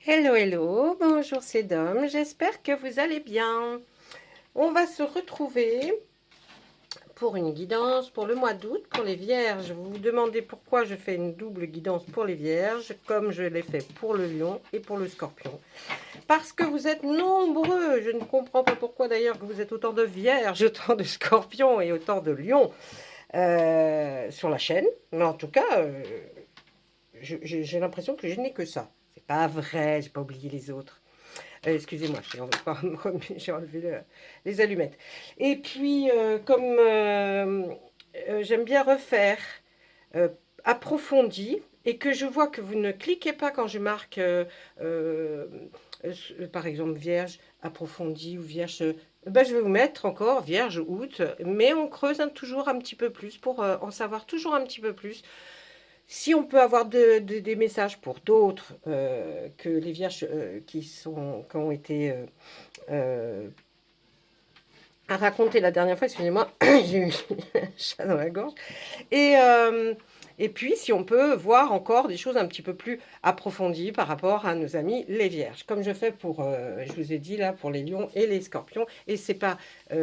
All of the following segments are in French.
Hello, hello, bonjour c'est Dom, j'espère que vous allez bien. On va se retrouver pour une guidance pour le mois d'août pour les vierges. Vous vous demandez pourquoi je fais une double guidance pour les vierges, comme je l'ai fait pour le lion et pour le scorpion. Parce que vous êtes nombreux, je ne comprends pas pourquoi d'ailleurs que vous êtes autant de vierges, autant de scorpions et autant de lions sur la chaîne. Mais en tout cas, j'ai l'impression que je n'ai que ça. C'est pas vrai, j'ai pas oublié les autres. Excusez-moi, j'ai enlevé les allumettes. Et puis, comme j'aime bien refaire euh, approfondi et que je vois que vous ne cliquez pas quand je marque, par exemple, vierge approfondi ou vierge, ben, je vais vous mettre encore vierge août, mais on creuse toujours un petit peu plus pour en savoir toujours un petit peu plus. Si on peut avoir des messages pour d'autres que les vierges qui ont été à raconter la dernière fois, excusez-moi, j'ai eu un chat dans la gorge, et, euh, et puis si on peut voir encore des choses un petit peu plus approfondies par rapport à nos amis les vierges, comme je fais pour, je vous ai dit là, pour les lions et les scorpions, et c'est pas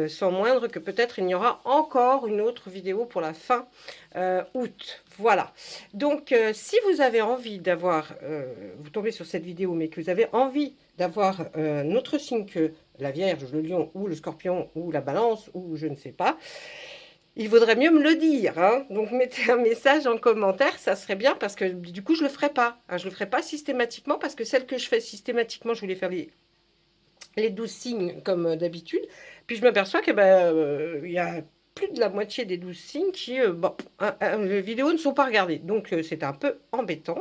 sans moindre que peut-être il y aura encore une autre vidéo pour la fin août. Voilà. Donc, si vous avez envie d'avoir, vous tombez sur cette vidéo, mais que vous avez envie d'avoir un autre signe que la Vierge, le Lion ou le Scorpion ou la Balance ou je ne sais pas, il vaudrait mieux me le dire. Hein. Donc, mettez un message en commentaire, ça serait bien parce que du coup, je le ferai pas. Hein, je le ferai pas systématiquement parce que celle que je fais systématiquement, je voulais faire les 12 signes comme d'habitude. Puis je m'aperçois que il y a plus de la moitié des 12 signes qui, les vidéos ne sont pas regardées. Donc c'est un peu embêtant.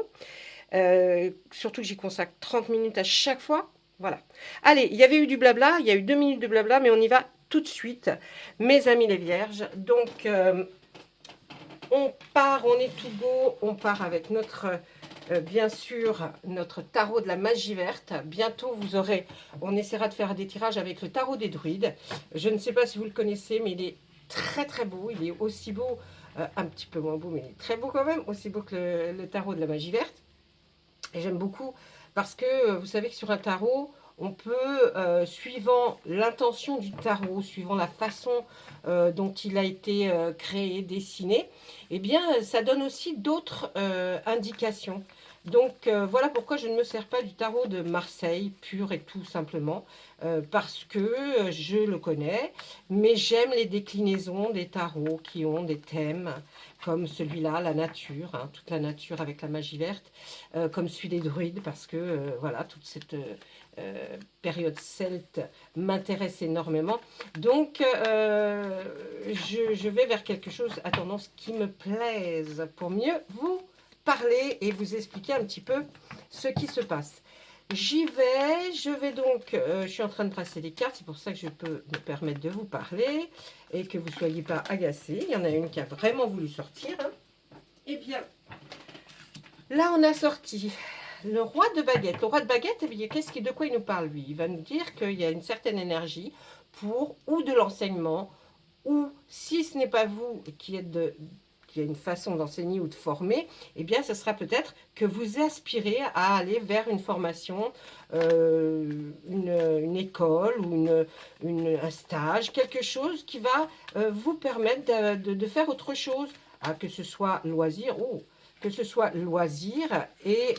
Surtout que j'y consacre 30 minutes à chaque fois. Voilà. Allez, il y avait eu du blabla, il y a eu 2 minutes de blabla, mais on y va tout de suite, mes amis les vierges. Donc, on part, on est tout beau, on part avec notre, bien sûr, notre tarot de la magie verte. Bientôt, vous aurez, on essaiera de faire des tirages avec le tarot des druides. Je ne sais pas si vous le connaissez, mais il est très très beau. Il est aussi beau, un petit peu moins beau, mais il est très beau quand même, aussi beau que le tarot de la magie verte. Et j'aime beaucoup parce que vous savez que sur un tarot, on peut, suivant l'intention du tarot, suivant la façon dont il a été créé, dessiné, eh bien, ça donne aussi d'autres indications. Donc, voilà pourquoi je ne me sers pas du tarot de Marseille, pur et tout simplement, parce que je le connais, mais j'aime les déclinaisons des tarots qui ont des thèmes, comme celui-là, la nature, hein, toute la nature avec la magie verte, comme celui des druides, parce que voilà, toute cette période celte m'intéresse énormément. Donc, je vais vers quelque chose à tendance qui me plaise pour mieux vous parler et vous expliquer un petit peu ce qui se passe. J'y vais, je vais donc, je suis en train de tracer les cartes, c'est pour ça que je peux me permettre de vous parler et que vous ne soyez pas agacés. Il y en a une qui a vraiment voulu sortir. Hein. Eh bien, là on a sorti le roi de baguette. Le roi de baguette, eh bien, de quoi il nous parle lui? Il va nous dire qu'il y a une certaine énergie pour ou de l'enseignement, ou si ce n'est pas vous qui êtes qui a une façon d'enseigner ou de former, eh bien, ce sera peut-être que vous aspirez à aller vers une formation, une école ou un stage, quelque chose qui va vous permettre de faire autre chose, ah, que ce soit loisir, que ce soit loisir et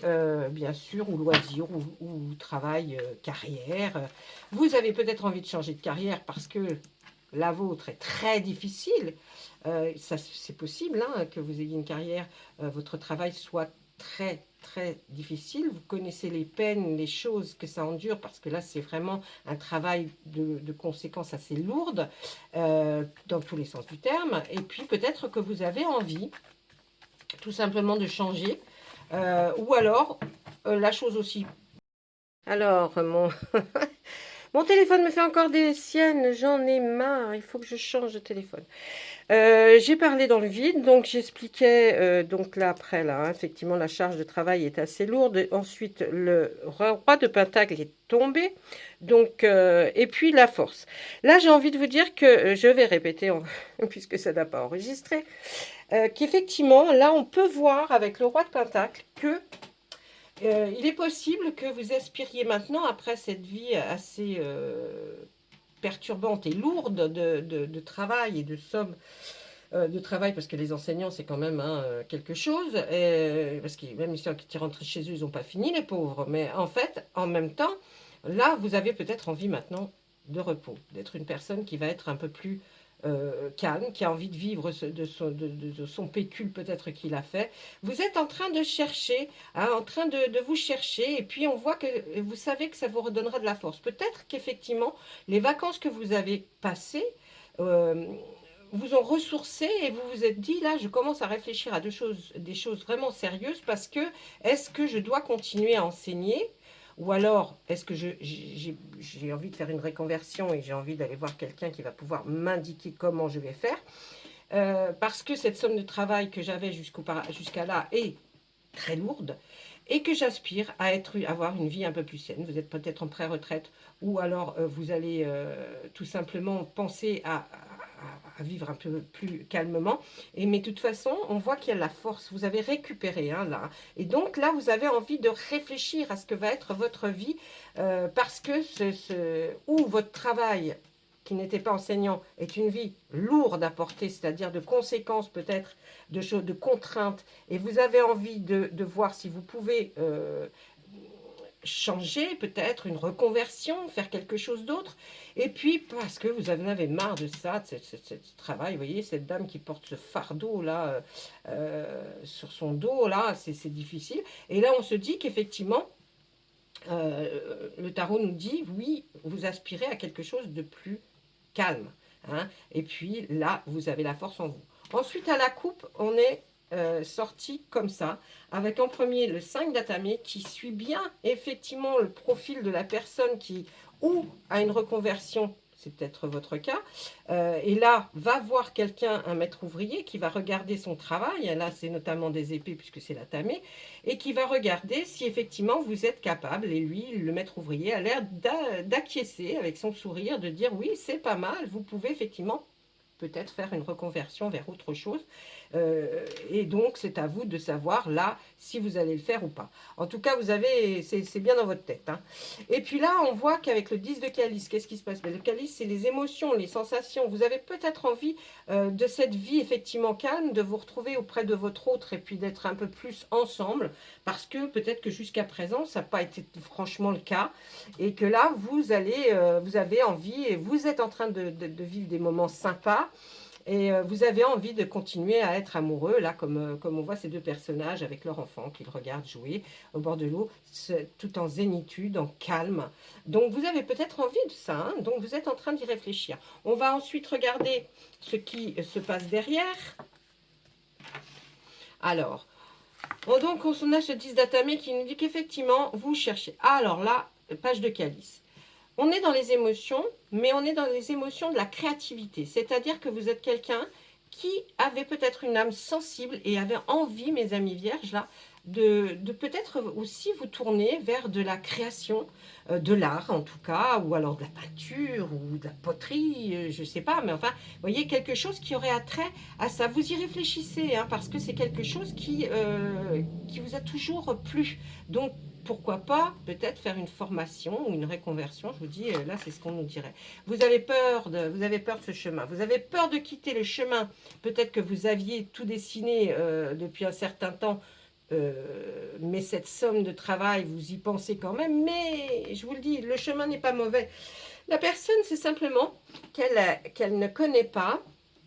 bien sûr, ou loisir, ou travail, carrière. Vous avez peut-être envie de changer de carrière parce que la vôtre est très difficile. C'est possible hein, que vous ayez une carrière, votre travail soit très très difficile. Vous connaissez les peines, les choses que ça endure, parce que là, c'est vraiment un travail de conséquences assez lourdes, dans tous les sens du terme. Et puis, peut-être que vous avez envie, tout simplement, de changer. Ou alors, la chose aussi... Alors, mon téléphone me fait encore des siennes, j'en ai marre, il faut que je change de téléphone. J'ai parlé dans le vide, donc j'expliquais, donc là après, là, hein, effectivement la charge de travail est assez lourde. Ensuite, le roi de Pentacle est tombé, donc, et puis la force. Là, j'ai envie de vous dire que, je vais répéter, puisque ça n'a pas enregistré, qu'effectivement, là, on peut voir avec le roi de Pentacle que Il est possible que vous aspiriez maintenant, après cette vie assez perturbante et lourde de travail et de somme de travail, parce que les enseignants, c'est quand même hein, quelque chose, parce que même ceux qui rentrent chez eux, ils n'ont pas fini, les pauvres. Mais en fait, en même temps, là, vous avez peut-être envie maintenant de repos, d'être une personne qui va être un peu plus calme, qui a envie de vivre de son pécule peut-être qu'il a fait. Vous êtes en train de chercher, hein, en train de vous chercher, et puis on voit que vous savez que ça vous redonnera de la force. Peut-être qu'effectivement, les vacances que vous avez passées, euh, vous ont ressourcé et vous vous êtes dit, là, je commence à réfléchir à des choses vraiment sérieuses parce que, est-ce que je dois continuer à enseigner ou alors, est-ce que j'ai envie de faire une reconversion et j'ai envie d'aller voir quelqu'un qui va pouvoir m'indiquer comment je vais faire parce que cette somme de travail que j'avais jusqu'à là est très lourde et que j'aspire à avoir une vie un peu plus saine. Vous êtes peut-être en pré-retraite ou alors vous allez tout simplement penser à vivre un peu plus calmement. Mais de toute façon, on voit qu'il y a la force. Vous avez récupéré hein, là. Et donc là, vous avez envie de réfléchir à ce que va être votre vie parce que ou votre travail qui n'était pas enseignant est une vie lourde à porter, c'est-à-dire de conséquences peut-être, de choses, de contraintes, et vous avez envie de voir si vous pouvez changer, peut-être une reconversion, faire quelque chose d'autre, et puis parce que vous en avez marre de ça, de ce travail, vous voyez, cette dame qui porte ce fardeau là sur son dos, là, c'est difficile, et là on se dit qu'effectivement, le tarot nous dit, oui, vous aspirez à quelque chose de plus calme. Hein, et puis là, vous avez la force en vous. Ensuite, à la coupe, on est sorti comme ça, avec en premier le 5 d'Atamé qui suit bien effectivement le profil de la personne qui ou a une reconversion, c'est peut-être votre cas, et là, va voir quelqu'un, un maître ouvrier, qui va regarder son travail, et là c'est notamment des épées puisque c'est l'Atamé, et qui va regarder si effectivement vous êtes capable, et lui, le maître ouvrier, a l'air d'acquiescer avec son sourire, de dire oui, c'est pas mal, vous pouvez effectivement peut-être faire une reconversion vers autre chose. Et donc, c'est à vous de savoir là si vous allez le faire ou pas. En tout cas, vous avez, c'est bien dans votre tête. Hein. Et puis là, on voit qu'avec le 10 de calice, qu'est-ce qui se passe? Le calice, c'est les émotions, les sensations. Vous avez peut-être envie de cette vie effectivement calme, de vous retrouver auprès de votre autre et puis d'être un peu plus ensemble, parce que peut-être que jusqu'à présent, ça n'a pas été franchement le cas, et que là, vous avez envie, et vous êtes en train de vivre des moments sympas, et vous avez envie de continuer à être amoureux, là, comme on voit ces deux personnages avec leur enfant qu'ils regardent jouer au bord de l'eau, tout en zénitude, en calme. Donc, vous avez peut-être envie de ça, hein, donc vous êtes en train d'y réfléchir. On va ensuite regarder ce qui se passe derrière. Alors, donc, on a ce 10 d'Atamé qui nous dit qu'effectivement, vous cherchez. Alors là, page de calice. On est dans les émotions, mais on est dans les émotions de la créativité. C'est-à-dire que vous êtes quelqu'un qui avait peut-être une âme sensible et avait envie, mes amis vierges, là, de peut-être aussi vous tourner vers de la création, de l'art en tout cas, ou alors de la peinture, ou de la poterie, je ne sais pas, mais enfin, vous voyez, quelque chose qui aurait attrait à ça. Vous y réfléchissez, hein, parce que c'est quelque chose qui vous a toujours plu. Donc, pourquoi pas peut-être faire une formation ou une reconversion, je vous dis, là c'est ce qu'on nous dirait. Vous avez peur de ce chemin, vous avez peur de quitter le chemin, peut-être que vous aviez tout dessiné depuis un certain temps, mais cette somme de travail, vous y pensez quand même, mais je vous le dis, le chemin n'est pas mauvais. La personne, c'est simplement qu'elle ne connaît pas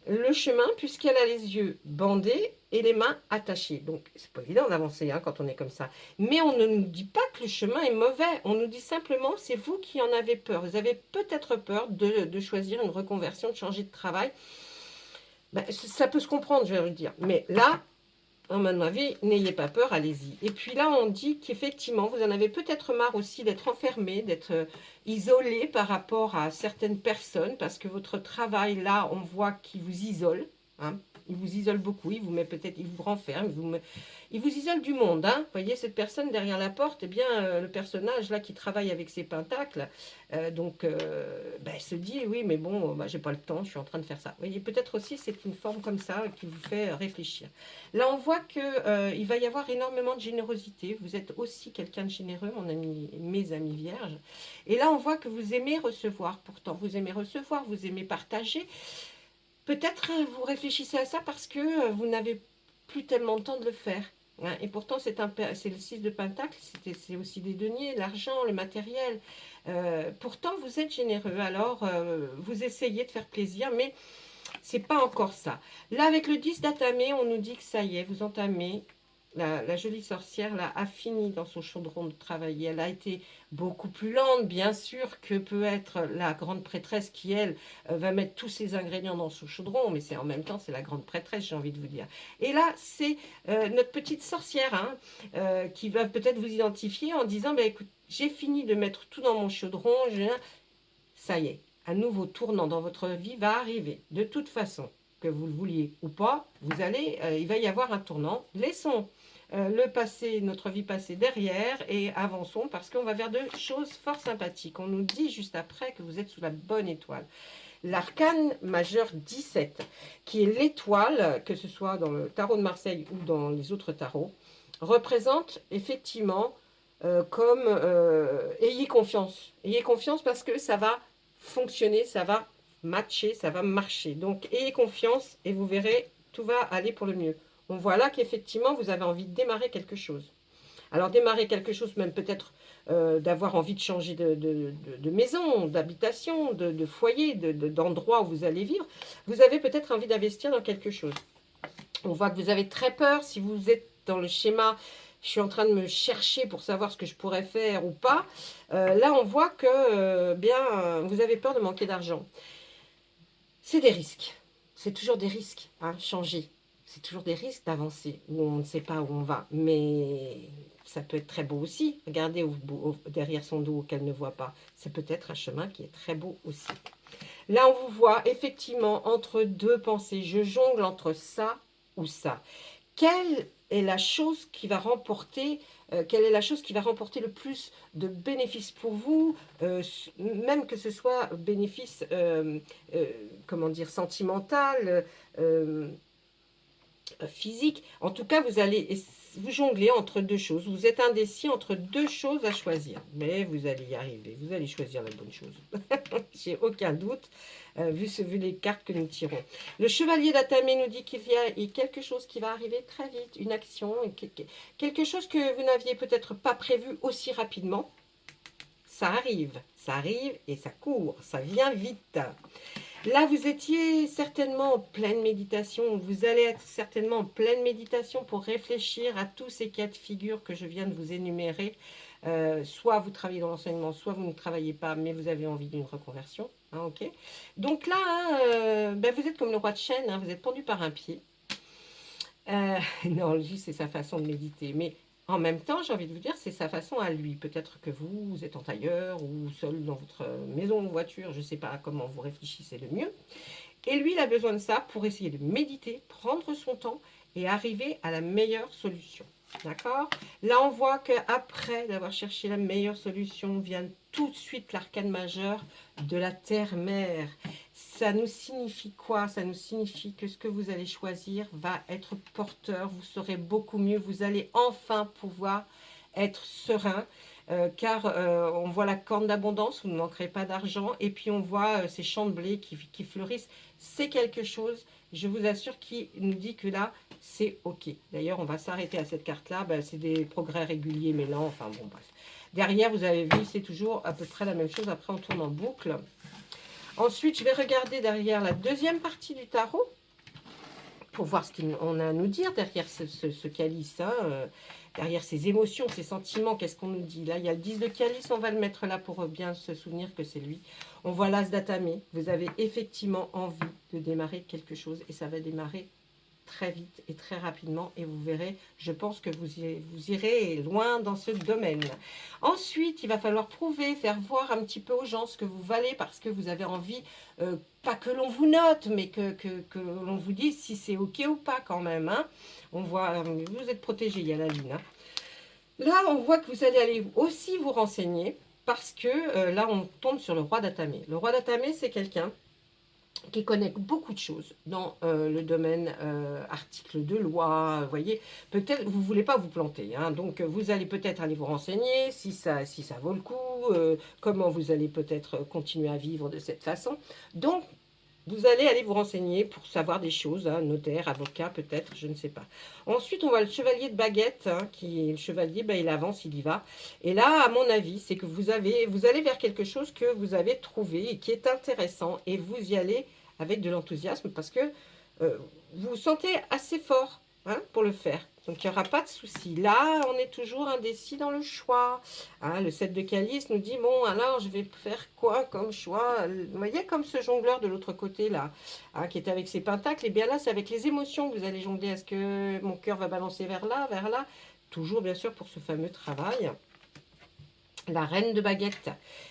le chemin puisqu'elle a les yeux bandés et les mains attachées. Donc, c'est pas évident d'avancer hein, quand on est comme ça. Mais on ne nous dit pas que le chemin est mauvais. On nous dit simplement, c'est vous qui en avez peur. Vous avez peut-être peur de choisir une reconversion, de changer de travail. Ben, ça peut se comprendre, je vais vous dire. Mais là, en mon avis, n'ayez pas peur, allez-y. Et puis là, on dit qu'effectivement, vous en avez peut-être marre aussi d'être enfermé, d'être isolé par rapport à certaines personnes, parce que votre travail, là, on voit qu'il vous isole. Hein. il vous isole beaucoup, il vous met peut-être, il vous renferme, il vous isole du monde. Hein. Vous voyez, cette personne derrière la porte, eh bien, le personnage là qui travaille avec ses pentacles, elle se dit, oui, mais bon, j'ai pas le temps, je suis en train de faire ça. Vous voyez, peut-être aussi, c'est une forme comme ça qui vous fait réfléchir. Là, on voit que il va y avoir énormément de générosité. Vous êtes aussi quelqu'un de généreux, mes amis vierges. Et là, on voit que vous aimez recevoir. Pourtant, vous aimez recevoir, vous aimez partager. Peut-être vous réfléchissez à ça parce que vous n'avez plus tellement de temps de le faire. Hein. Et pourtant, c'est le 6 de Pentacle, c'est aussi des deniers, l'argent, le matériel. Pourtant, vous êtes généreux. Alors, vous essayez de faire plaisir, mais c'est pas encore ça. Là, avec le 10 d'atamé, on nous dit que ça y est, vous entamez. La jolie sorcière là, a fini dans son chaudron de travailler. Elle a été beaucoup plus lente, bien sûr, que peut être la grande prêtresse qui, elle, va mettre tous ses ingrédients dans son chaudron. Mais c'est en même temps, c'est la grande prêtresse, j'ai envie de vous dire. Et là, c'est notre petite sorcière hein, qui va peut-être vous identifier en disant, bah, écoute, j'ai fini de mettre tout dans mon chaudron. Ça y est, un nouveau tournant dans votre vie va arriver. De toute façon, que vous le vouliez ou pas, il va y avoir un tournant. Laissons le passé, notre vie passée derrière et avançons parce qu'on va vers de choses fort sympathiques. On nous dit juste après que vous êtes sous la bonne étoile. L'arcane majeur 17, qui est l'étoile, que ce soit dans le tarot de Marseille ou dans les autres tarots, représente effectivement ayez confiance. Ayez confiance parce que ça va fonctionner, ça va matcher, ça va marcher. Donc, ayez confiance et vous verrez, tout va aller pour le mieux. On voit là qu'effectivement, vous avez envie de démarrer quelque chose. Alors, démarrer quelque chose, même peut-être d'avoir envie de changer de maison, d'habitation, de foyer, d'endroit où vous allez vivre. Vous avez peut-être envie d'investir dans quelque chose. On voit que vous avez très peur si vous êtes dans le schéma je suis en train de me chercher pour savoir ce que je pourrais faire ou pas. Là, on voit que vous avez peur de manquer d'argent. C'est des risques. C'est toujours des risques, hein, changer. C'est toujours des risques d'avancer, où on ne sait pas où on va. Mais ça peut être très beau aussi. Regardez derrière son dos qu'elle ne voit pas. C'est peut-être un chemin qui est très beau aussi. Là, on vous voit effectivement entre deux pensées. Je jongle entre ça ou ça. Quelle est la chose qui va remporter le plus de bénéfices pour vous, même que ce soit bénéfice, comment dire, sentimental, physique. En tout cas, vous allez vous jongler entre deux choses. Vous êtes indécis entre deux choses à choisir. Mais vous allez y arriver. Vous allez choisir la bonne chose. J'ai aucun doute, vu les cartes que nous tirons. Le chevalier d'Atamé nous dit qu'il y a quelque chose qui va arriver très vite. Une action, quelque chose que vous n'aviez peut-être pas prévu aussi rapidement. Ça arrive et ça court. Ça vient vite. Là, vous étiez certainement en pleine méditation. Vous allez être certainement en pleine méditation pour réfléchir à tous ces cas de figure que je viens de vous énumérer. Soit vous travaillez dans l'enseignement, soit vous ne travaillez pas, mais vous avez envie d'une reconversion. Hein, okay. Donc là, vous êtes comme le roi de chêne, hein, vous êtes pendu par un pied. Non, lui, c'est sa façon de méditer. Mais en même temps, j'ai envie de vous dire, c'est sa façon à lui. Peut-être que vous êtes en tailleur ou seul dans votre maison ou voiture, je ne sais pas comment vous réfléchissez le mieux. Et lui, il a besoin de ça pour essayer de méditer, prendre son temps et arriver à la meilleure solution. D'accord? Là, on voit qu'après d'avoir cherché la meilleure solution, vient tout de suite l'arcane majeur de la terre-mère. Ça nous signifie quoi? Ça nous signifie que ce que vous allez choisir va être porteur, vous serez beaucoup mieux, vous allez enfin pouvoir être serein, car on voit la corne d'abondance, vous ne manquerez pas d'argent, et puis on voit ces champs de blé qui fleurissent. C'est quelque chose, je vous assure, qui nous dit que là, c'est OK. D'ailleurs, on va s'arrêter à cette carte-là, c'est des progrès réguliers, mais lents, enfin bon, bref. Derrière, vous avez vu, c'est toujours à peu près la même chose, après on tourne en boucle. Ensuite, je vais regarder derrière la deuxième partie du tarot pour voir ce qu'on a à nous dire derrière ce calice, hein, derrière ces émotions, ces sentiments, qu'est-ce qu'on nous dit. Là, il y a le 10 de calice, on va le mettre là pour bien se souvenir que c'est lui. On voit l'as d'atamé, vous avez effectivement envie de démarrer quelque chose et ça va démarrer très vite et très rapidement et vous verrez, je pense que vous irez loin dans ce domaine. Ensuite, il va falloir prouver, faire voir un petit peu aux gens ce que vous valez parce que vous avez envie, pas que l'on vous note, mais que l'on vous dise si c'est ok ou pas quand même. Hein. On voit, vous êtes protégé, il y a la lune. Hein. Là, on voit que vous allez aller aussi vous renseigner parce que là, on tombe sur le roi d'Atamé. Le roi d'Atamé, c'est quelqu'un qui connaît beaucoup de choses dans le domaine article de loi, vous voyez, peut-être vous ne voulez pas vous planter, hein, donc vous allez peut-être aller vous renseigner si ça vaut le coup, comment vous allez peut-être continuer à vivre de cette façon, donc vous allez aller vous renseigner pour savoir des choses, hein, notaire, avocat peut-être, je ne sais pas. Ensuite, on voit le chevalier de baguette, hein, qui est le chevalier, ben, il avance, il y va. Et là, à mon avis, c'est que vous allez vers quelque chose que vous avez trouvé et qui est intéressant. Et vous y allez avec de l'enthousiasme parce que vous vous sentez assez fort, hein, pour le faire. Donc, il n'y aura pas de souci. Là, on est toujours indécis dans le choix. Hein, le 7 de calice nous dit, bon, alors, je vais faire quoi comme choix? Vous voyez, comme ce jongleur de l'autre côté, là, hein, qui est avec ses pentacles. Et bien là, c'est avec les émotions que vous allez jongler. Est-ce que mon cœur va balancer vers là, vers là? Toujours, bien sûr, pour ce fameux travail. La reine de baguette,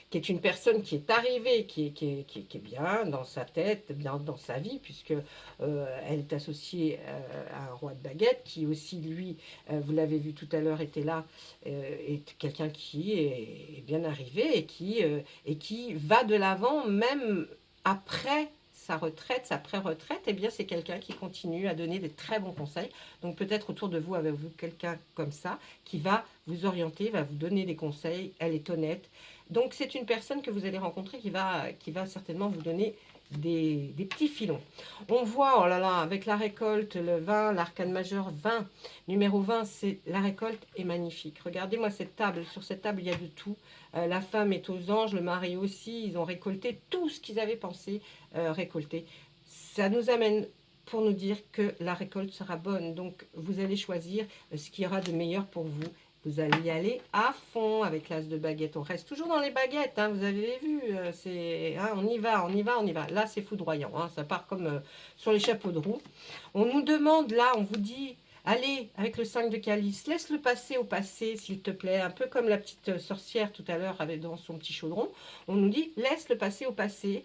qui est une personne qui est arrivée, qui est bien dans sa tête, bien dans sa vie, puisque elle est associée à un roi de baguette, qui aussi, lui, vous l'avez vu tout à l'heure, était là, est quelqu'un qui est bien arrivé et qui va de l'avant, même après sa retraite, sa pré-retraite, eh bien c'est quelqu'un qui continue à donner des très bons conseils. Donc peut-être autour de vous, avez-vous quelqu'un comme ça, qui va vous orienter, va vous donner des conseils, elle est honnête. Donc c'est une personne que vous allez rencontrer qui va certainement vous donner des petits filons. On voit, oh là là, avec la récolte, le 20, l'arcane majeur 20, numéro 20, c'est la récolte est magnifique. Regardez-moi cette table, sur cette table il y a de tout. La femme est aux anges, le mari aussi, ils ont récolté tout ce qu'ils avaient pensé récolter. Ça nous amène pour nous dire que la récolte sera bonne. Donc, vous allez choisir ce qui aura de meilleur pour vous. Vous allez y aller à fond avec l'as de baguette. On reste toujours dans les baguettes, hein, vous avez vu. Hein, on y va, on y va, on y va. Là, c'est foudroyant. Hein, ça part comme sur les chapeaux de roue. On nous demande, là, on vous dit... Allez, avec le 5 de calice, laisse-le passer au passé, s'il te plaît. Un peu comme la petite sorcière tout à l'heure dans son petit chaudron. On nous dit, laisse-le passer au passé.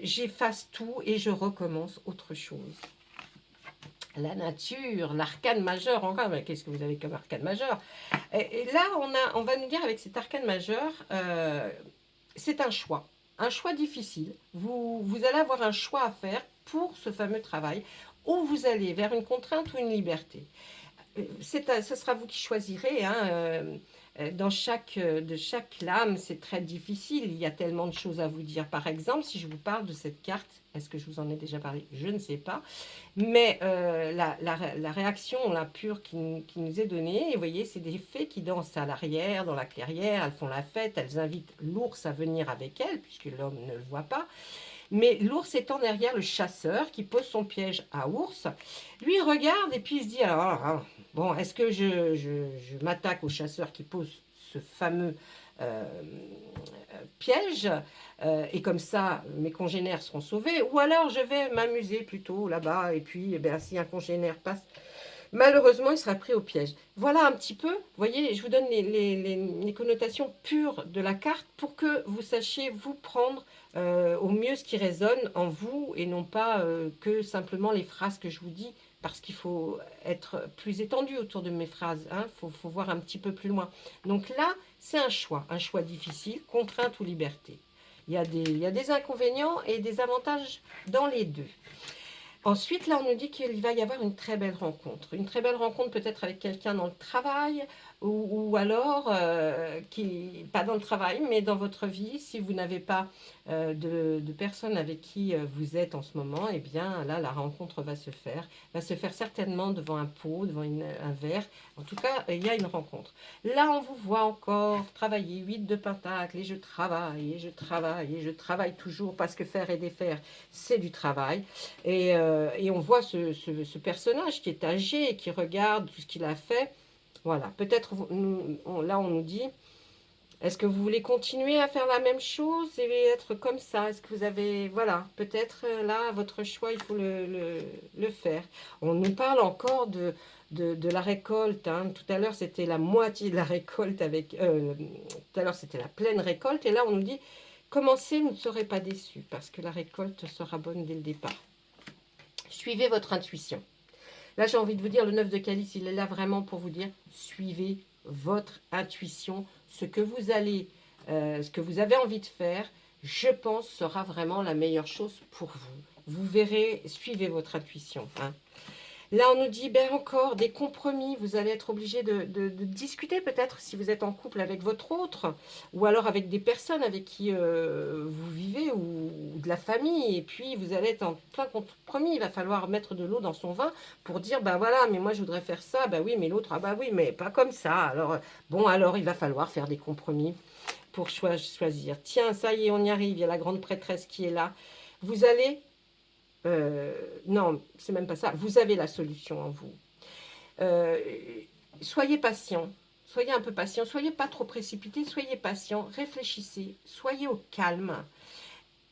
J'efface tout et je recommence autre chose. La nature, l'arcane majeur, encore, mais qu'est-ce que vous avez comme arcane majeur? Et là, on va nous dire avec cet arcane majeur, c'est un choix difficile. Vous allez avoir un choix à faire pour ce fameux travail, où vous allez vers une contrainte ou une liberté. Ce sera vous qui choisirez. Hein, de chaque lame, c'est très difficile. Il y a tellement de choses à vous dire. Par exemple, si je vous parle de cette carte, est-ce que je vous en ai déjà parlé? Je ne sais pas. Mais la réaction, la pure qui nous est donnée, vous voyez, c'est des fées qui dansent à l'arrière, dans la clairière, elles font la fête, elles invitent l'ours à venir avec elles, puisque l'homme ne le voit pas. Mais l'ours étant derrière le chasseur qui pose son piège à ours, lui regarde et puis il se dit, alors, bon, est-ce que je m'attaque au chasseur qui pose ce fameux piège et comme ça mes congénères seront sauvés, ou alors je vais m'amuser plutôt là-bas et puis si un congénère passe, malheureusement il sera pris au piège. Voilà un petit peu, vous voyez, je vous donne les connotations pures de la carte pour que vous sachiez vous prendre au mieux ce qui résonne en vous et non pas que simplement les phrases que je vous dis, parce qu'il faut être plus étendu autour de mes phrases, hein, faut voir un petit peu plus loin. Donc là, c'est un choix difficile, contrainte ou liberté. Il y a des inconvénients et des avantages dans les deux. Ensuite, là, on nous dit qu'il va y avoir une très belle rencontre. Une très belle rencontre peut-être avec quelqu'un dans le travail ou alors, pas dans le travail, mais dans votre vie. Si vous n'avez pas de personne avec qui vous êtes en ce moment, eh bien, là, la rencontre va se faire certainement devant un pot, devant un verre. En tout cas, il y a une rencontre. Là, on vous voit encore travailler, 8 de pentacle, et je travaille, et je travaille, et je travaille toujours, parce que faire et défaire, c'est du travail. Et on voit ce personnage qui est âgé, qui regarde tout ce qu'il a fait. Voilà, peut-être, là on nous dit, Est-ce que vous voulez continuer à faire la même chose et être comme ça? Est-ce que vous avez... Voilà, peut-être là, votre choix, il faut le faire. On nous parle encore de la récolte. Hein. Tout à l'heure, c'était la moitié de la récolte avec... tout à l'heure, c'était la pleine récolte. Et là, on nous dit, commencez, vous ne serez pas déçus parce que la récolte sera bonne dès le départ. Suivez votre intuition. Là, j'ai envie de vous dire, le 9 de calice, il est là vraiment pour vous dire, suivez votre intuition. Ce que vous avez envie de faire, je pense, sera vraiment la meilleure chose pour vous. Vous verrez, suivez votre intuition. Hein. Là, on nous dit, ben encore, des compromis. Vous allez être obligé de discuter peut-être si vous êtes en couple avec votre autre, ou alors avec des personnes avec qui vous vivez, ou de la famille. Et puis, vous allez être en plein compromis. Il va falloir mettre de l'eau dans son vin pour dire, ben voilà, mais moi, je voudrais faire ça. Ben oui, mais l'autre, ah ben oui, mais pas comme ça. Alors, bon, alors, il va falloir faire des compromis pour choisir. Tiens, ça y est, on y arrive. Il y a la grande prêtresse qui est là. Vous allez... non, c'est même pas ça. Vous avez la solution en vous. Soyez patient. Soyez un peu patient. Soyez pas trop précipité. Soyez patient. Réfléchissez. Soyez au calme.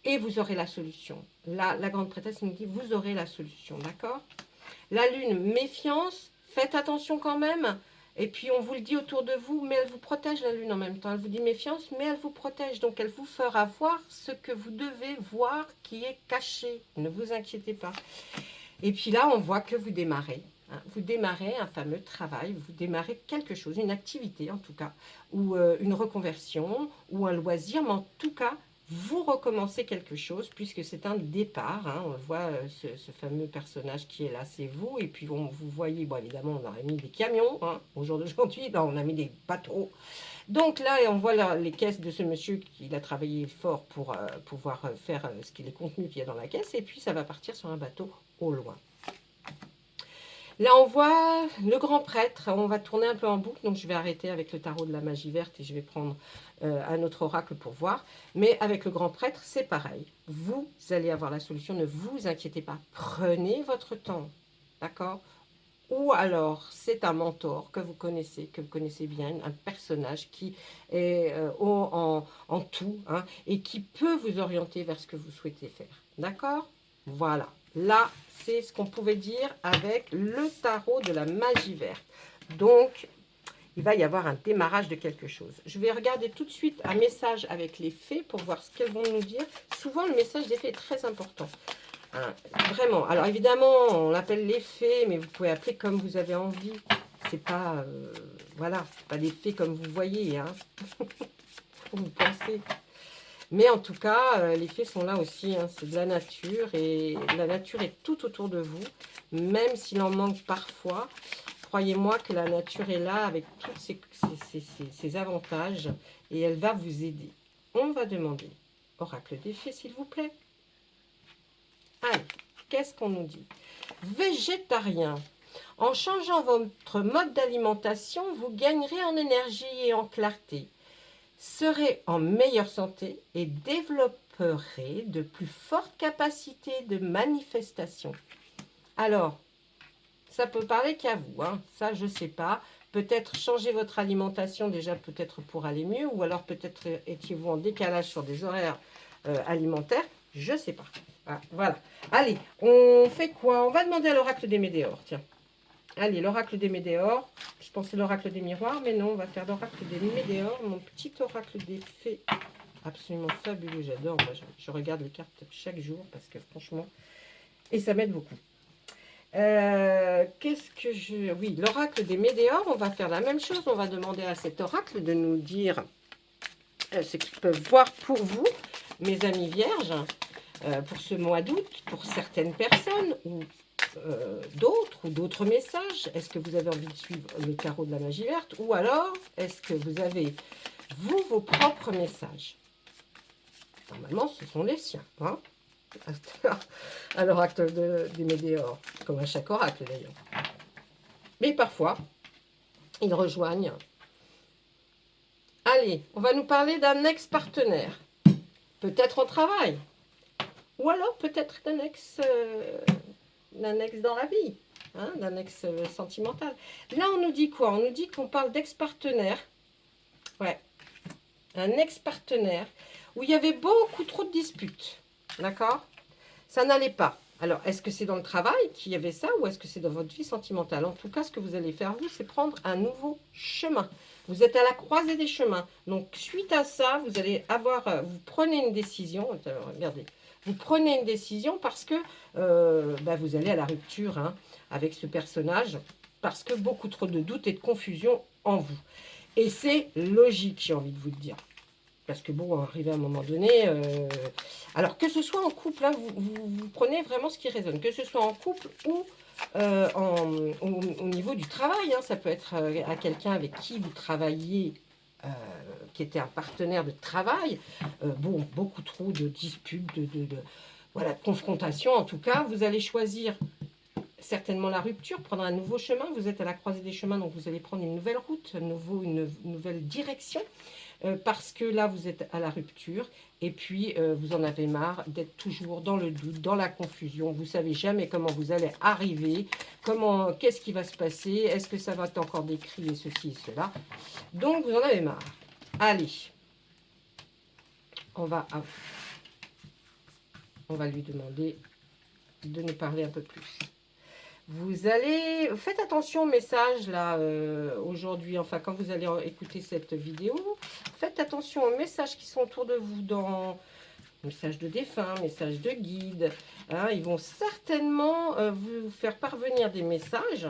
Et vous aurez la solution. Là, la grande prêtresse nous dit, vous aurez la solution. D'accord? La lune, méfiance. Faites attention quand même. Et puis, on vous le dit autour de vous, mais elle vous protège, la lune, en même temps. Elle vous dit méfiance, mais elle vous protège. Donc, elle vous fera voir ce que vous devez voir qui est caché. Ne vous inquiétez pas. Et puis là, on voit que vous démarrez. Hein. Vous démarrez un fameux travail, vous démarrez quelque chose, une activité en tout cas, ou une reconversion, ou un loisir, mais en tout cas, vous recommencez quelque chose puisque c'est un départ. Hein. On voit ce fameux personnage qui est là, c'est vous. Et puis vous voyez, bon évidemment on aurait mis des camions hein, au jour d'aujourd'hui, on a mis des bateaux. Donc là on voit là, les caisses de ce monsieur qui a travaillé fort pour pouvoir faire ce qu'il est contenu qu'il y a dans la caisse. Et puis ça va partir sur un bateau au loin. Là, on voit le grand prêtre. On va tourner un peu en boucle. Donc, je vais arrêter avec le tarot de la magie verte et je vais prendre un autre oracle pour voir. Mais avec le grand prêtre, c'est pareil. Vous allez avoir la solution. Ne vous inquiétez pas. Prenez votre temps. D'accord? Ou alors, c'est un mentor que vous connaissez bien, un personnage qui est en tout hein, et qui peut vous orienter vers ce que vous souhaitez faire. D'accord? Voilà. Là, c'est ce qu'on pouvait dire avec le tarot de la magie verte. Donc, il va y avoir un démarrage de quelque chose. Je vais regarder tout de suite un message avec les fées pour voir ce qu'elles vont nous dire. Souvent, le message des fées est très important. Hein, vraiment. Alors, évidemment, on l'appelle les fées, mais vous pouvez appeler comme vous avez envie. C'est pas, voilà, pas des fées comme vous voyez, hein. Vous pensez. Mais en tout cas, les fées sont là aussi, hein, c'est de la nature et la nature est tout autour de vous, même s'il en manque parfois. Croyez-moi que la nature est là avec tous ses avantages et elle va vous aider. On va demander, oracle des fées s'il vous plaît. Allez, qu'est-ce qu'on nous dit? Végétarien. En changeant votre mode d'alimentation, vous gagnerez en énergie et en clarté. Serez en meilleure santé et développerez de plus fortes capacités de manifestation. Alors, ça peut parler qu'à vous, hein. Ça je ne sais pas. Peut-être changer votre alimentation déjà peut-être pour aller mieux, ou alors peut-être étiez-vous en décalage sur des horaires alimentaires, je ne sais pas. Ah, voilà. Allez, on fait quoi? On va demander à l'oracle des Médéors, tiens. Allez, l'oracle des Médéors. Je pensais l'oracle des miroirs, mais non, on va faire l'oracle des Médéors. Mon petit oracle des fées. Absolument fabuleux, j'adore. Moi, je regarde les cartes chaque jour parce que franchement, et ça m'aide beaucoup. Qu'est-ce que je... Oui, l'oracle des Médéors, on va faire la même chose. On va demander à cet oracle de nous dire ce qu'ils peuvent voir pour vous, mes amis vierges, pour ce mois d'août, pour certaines personnes, ou d'autres messages. Est-ce que vous avez envie de suivre le tarot de la magie verte ou alors est-ce que vous avez vous vos propres messages? Normalement ce sont les siens hein, à l'oracle des Médéors, comme à chaque oracle d'ailleurs, mais parfois ils rejoignent. Allez, on va nous parler d'un ex-partenaire, peut-être en travail ou alors peut-être d'un ex dans la vie, hein, d'un ex sentimental. Là, on nous dit quoi? On nous dit qu'on parle d'ex-partenaire. Ouais. un ex-partenaire, où il y avait beaucoup trop de disputes. D'accord? Ça n'allait pas. Alors, est-ce que c'est dans le travail qu'il y avait ça ou est-ce que c'est dans votre vie sentimentale? En tout cas, ce que vous allez faire, vous, c'est prendre un nouveau chemin. Vous êtes à la croisée des chemins. Donc, suite à ça, vous allez avoir... vous prenez une décision. Regardez. Vous prenez une décision parce que vous allez à la rupture hein, avec ce personnage parce que beaucoup trop de doutes et de confusion en vous. Et c'est logique, j'ai envie de vous le dire. Parce que bon, arrivé à un moment donné... alors, que ce soit en couple, hein, vous prenez vraiment ce qui résonne. Que ce soit en couple ou au niveau du travail. Hein, ça peut être à quelqu'un avec qui vous travaillez, qui était un partenaire de travail. Bon, beaucoup trop de disputes, voilà, de confrontations. En tout cas, vous allez choisir certainement la rupture, prendre un nouveau chemin. Vous êtes à la croisée des chemins, donc vous allez prendre une nouvelle route, une nouvelle direction. Parce que là, vous êtes à la rupture et puis vous en avez marre d'être toujours dans le doute, dans la confusion. Vous ne savez jamais comment vous allez arriver, qu'est-ce qui va se passer, est-ce que ça va être encore des cris et ceci et cela. Donc, vous en avez marre. Allez, on va lui demander de nous parler un peu plus. Faites attention aux messages là aujourd'hui, enfin quand vous allez écouter cette vidéo, faites attention aux messages qui sont autour de vous dans messages de défunt, messages de guide. Hein, ils vont certainement vous faire parvenir des messages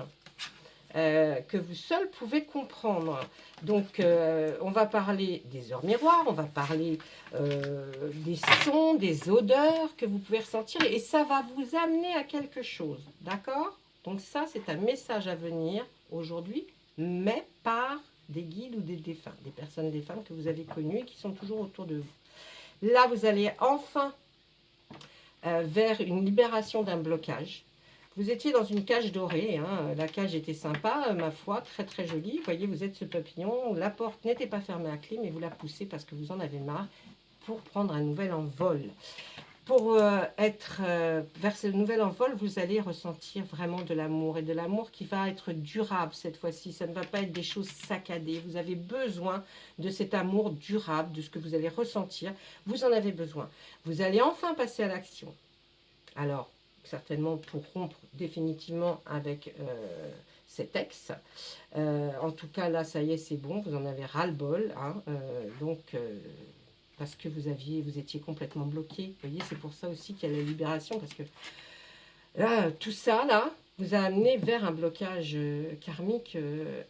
que vous seuls pouvez comprendre. Donc on va parler des heures miroirs, on va parler des sons, des odeurs que vous pouvez ressentir et ça va vous amener à quelque chose, d'accord ? Donc ça, c'est un message à venir aujourd'hui, mais par des guides ou des défunts, des personnes défuntes que vous avez connues et qui sont toujours autour de vous. Là, vous allez enfin vers une libération d'un blocage. Vous étiez dans une cage dorée, hein. La cage était sympa, ma foi, très très jolie. Vous voyez, vous êtes ce papillon, la porte n'était pas fermée à clé, mais vous la poussez parce que vous en avez marre pour prendre un nouvel envol. Pour être vers ce nouvel envol, vous allez ressentir vraiment de l'amour et de l'amour qui va être durable cette fois-ci. Ça ne va pas être des choses saccadées. Vous avez besoin de cet amour durable, de ce que vous allez ressentir. Vous en avez besoin. Vous allez enfin passer à l'action. Alors, certainement pour rompre définitivement avec cet ex. En tout cas, là, ça y est, c'est bon. Vous en avez ras-le-bol. Hein, parce que vous étiez complètement bloqué. Vous voyez, c'est pour ça aussi qu'il y a la libération, parce que là, tout ça, là, vous a amené vers un blocage karmique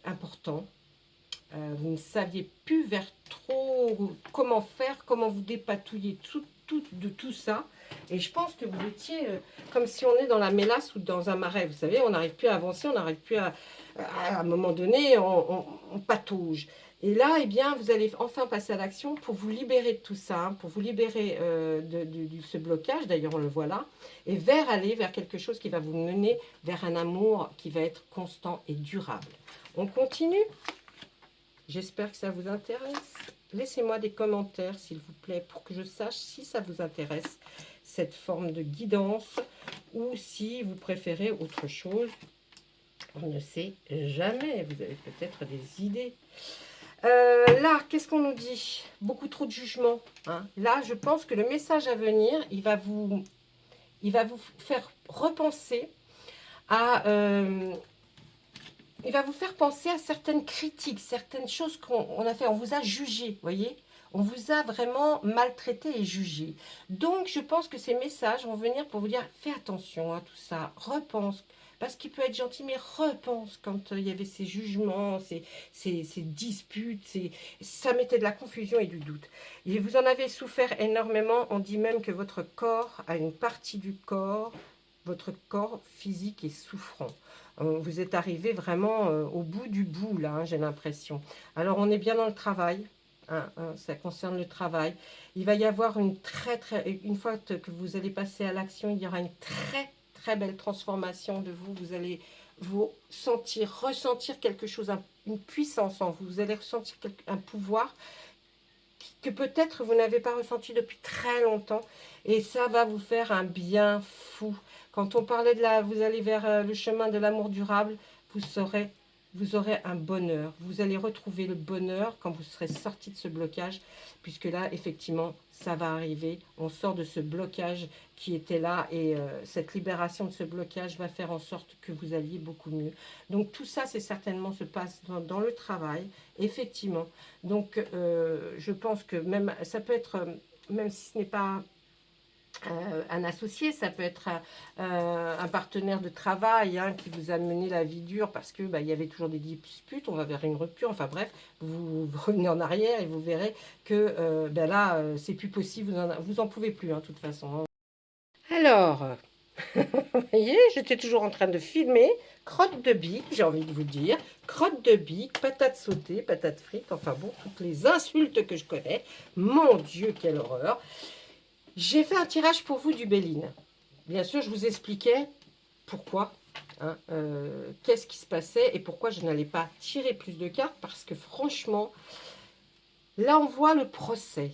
important. Vous ne saviez plus vers trop comment faire, comment vous dépatouiller de tout ça. Et je pense que vous étiez comme si on est dans la mélasse ou dans un marais. Vous savez, on n'arrive plus à avancer, on n'arrive plus à un moment donné, on patauge. Et là, eh bien, vous allez enfin passer à l'action pour vous libérer de tout ça, hein, pour vous libérer de ce blocage, d'ailleurs on le voit là, et aller vers quelque chose qui va vous mener vers un amour qui va être constant et durable. On continue. J'espère que ça vous intéresse. Laissez-moi des commentaires, s'il vous plaît, pour que je sache si ça vous intéresse, cette forme de guidance, ou si vous préférez autre chose. On ne sait jamais, vous avez peut-être des idées. Là, qu'est-ce qu'on nous dit? Beaucoup trop de jugement. Hein. Là, je pense que le message à venir, il va vous faire repenser à... il va vous faire penser à certaines critiques, certaines choses qu'on a fait. On vous a jugé, voyez? On vous a vraiment maltraité et jugé. Donc, je pense que ces messages vont venir pour vous dire, fais attention à tout ça, repense. Parce qu'il peut être gentil, mais repense quand il y avait ces jugements, ces disputes, ça mettait de la confusion et du doute. Et vous en avez souffert énormément. On dit même que votre corps a une partie du corps, votre corps physique est souffrant. Vous êtes arrivé vraiment au bout du bout, là, hein, j'ai l'impression. Alors, on est bien dans le travail. Ça concerne le travail. Il va y avoir une fois que vous allez passer à l'action, il y aura une très belle transformation de vous. Vous allez ressentir quelque chose, une puissance en vous. Vous allez ressentir un pouvoir que peut-être vous n'avez pas ressenti depuis très longtemps. Et ça va vous faire un bien fou. Quand on parlait vous allez vers le chemin de l'amour durable, vous saurez vous aurez un bonheur. Vous allez retrouver le bonheur quand vous serez sorti de ce blocage, puisque là, effectivement, ça va arriver. On sort de ce blocage qui était là et cette libération de ce blocage va faire en sorte que vous alliez beaucoup mieux. Donc, tout ça, c'est certainement se passe dans le travail, effectivement. Donc, je pense que même, ça peut être, même si ce n'est pas un associé, ça peut être un partenaire de travail hein, qui vous a mené la vie dure parce que il y avait toujours des disputes, on va vers une rupture, enfin bref, vous revenez en arrière et vous verrez que là, c'est plus possible, vous en pouvez plus, hein, de toute façon. Hein. Alors, vous voyez, j'étais toujours en train de filmer, crotte de bique, j'ai envie de vous dire, crotte de bique, patates sautées, patates frites, enfin bon, toutes les insultes que je connais, mon Dieu, quelle horreur. J'ai fait un tirage pour vous du Béline. Bien sûr, je vous expliquais pourquoi, hein, qu'est-ce qui se passait et pourquoi je n'allais pas tirer plus de cartes. Parce que franchement, là, on voit le procès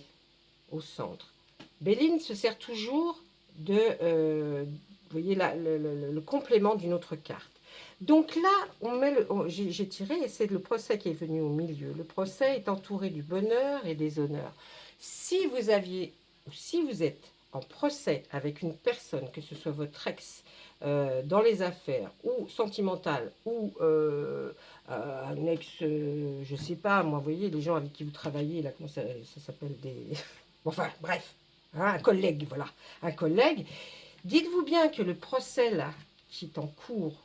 au centre. Béline se sert toujours de, vous voyez, là, le complément d'une autre carte. Donc là, on met j'ai tiré et c'est le procès qui est venu au milieu. Le procès est entouré du bonheur et des honneurs. Si vous aviez, ou si vous êtes en procès avec une personne, que ce soit votre ex, dans les affaires, ou sentimentale, ou un ex, je ne sais pas, moi, vous voyez, les gens avec qui vous travaillez, là, comment ça s'appelle, enfin, bref, hein, un collègue, voilà, un collègue, dites-vous bien que le procès, là, qui est en cours,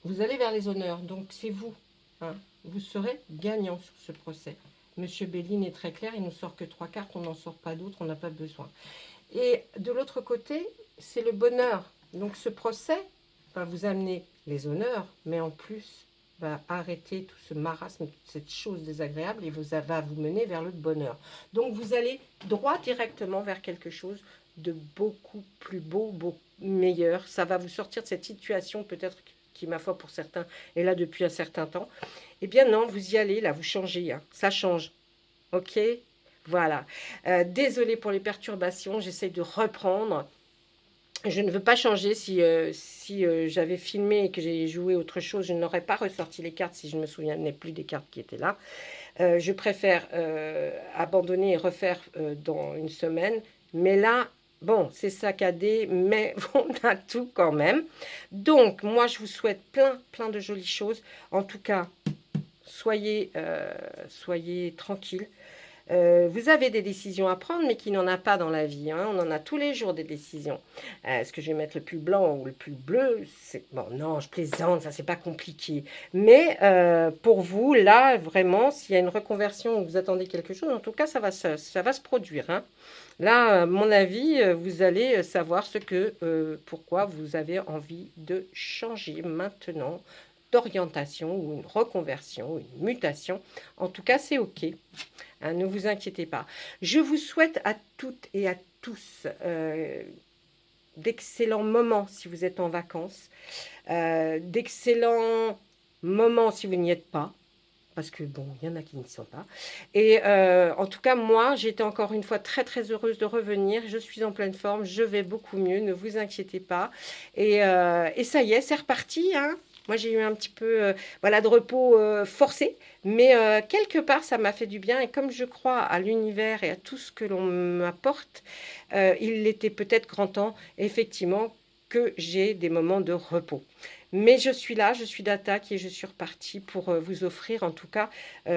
vous allez vers les honneurs, donc c'est vous. Hein, vous serez gagnant sur ce procès. Monsieur Béline est très clair, il ne nous sort que 3 cartes, on n'en sort pas d'autres, on n'a pas besoin. Et de l'autre côté, c'est le bonheur. Donc ce procès va vous amener les honneurs, mais en plus va arrêter tout ce marasme, toute cette chose désagréable et va vous mener vers le bonheur. Donc vous allez droit directement vers quelque chose de beaucoup plus beau, beaucoup meilleur. Ça va vous sortir de cette situation peut-être qui, ma foi, pour certains, est là depuis un certain temps. Eh bien non, vous y allez, là, vous changez, hein. Ça change. Ok? Voilà. Désolée pour les perturbations, j'essaie de reprendre. Je ne veux pas changer. Si j'avais filmé et que j'ai joué autre chose, je n'aurais pas ressorti les cartes si je ne me souvenais plus des cartes qui étaient là. Je préfère abandonner et refaire dans une semaine. Mais là, bon, c'est saccadé, mais on a tout quand même. Donc, moi, je vous souhaite plein de jolies choses. En tout cas, soyez tranquilles. Vous avez des décisions à prendre, mais qui n'en a pas dans la vie. Hein. On en a tous les jours des décisions. Est-ce que je vais mettre le plus blanc ou le plus bleu? Bon, non, je plaisante, ça, c'est pas compliqué. Mais pour vous, là, vraiment, s'il y a une reconversion ou vous attendez quelque chose, en tout cas, ça va se produire. Hein. Là, à mon avis, vous allez savoir pourquoi vous avez envie de changer maintenant d'orientation ou une reconversion, une mutation. En tout cas, c'est OK. Hein, ne vous inquiétez pas. Je vous souhaite à toutes et à tous d'excellents moments si vous êtes en vacances, d'excellents moments si vous n'y êtes pas, parce que bon, il y en a qui n'y sont pas. Et en tout cas, moi, j'étais encore une fois très heureuse de revenir. Je suis en pleine forme, je vais beaucoup mieux, ne vous inquiétez pas. Et ça y est, c'est reparti, hein. Moi, j'ai eu un petit peu de repos forcé, mais quelque part, ça m'a fait du bien. Et comme je crois à l'univers et à tout ce que l'on m'apporte, il était peut-être grand temps, effectivement, que j'ai des moments de repos. Mais je suis là, je suis d'attaque et je suis repartie pour vous offrir en tout cas tout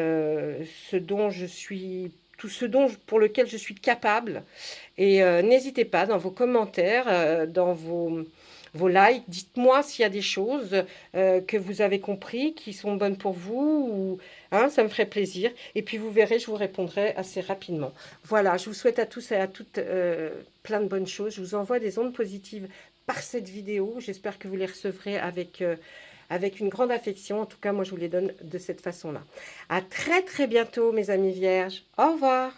ce dont pour lequel je suis capable. Et n'hésitez pas dans vos commentaires, dans vos likes, dites-moi s'il y a des choses que vous avez compris, qui sont bonnes pour vous, ou, hein, ça me ferait plaisir. Et puis vous verrez, je vous répondrai assez rapidement. Voilà, je vous souhaite à tous et à toutes plein de bonnes choses. Je vous envoie des ondes positives par cette vidéo. J'espère que vous les recevrez avec une grande affection. En tout cas, moi, je vous les donne de cette façon-là. À très bientôt, mes amis vierges. Au revoir.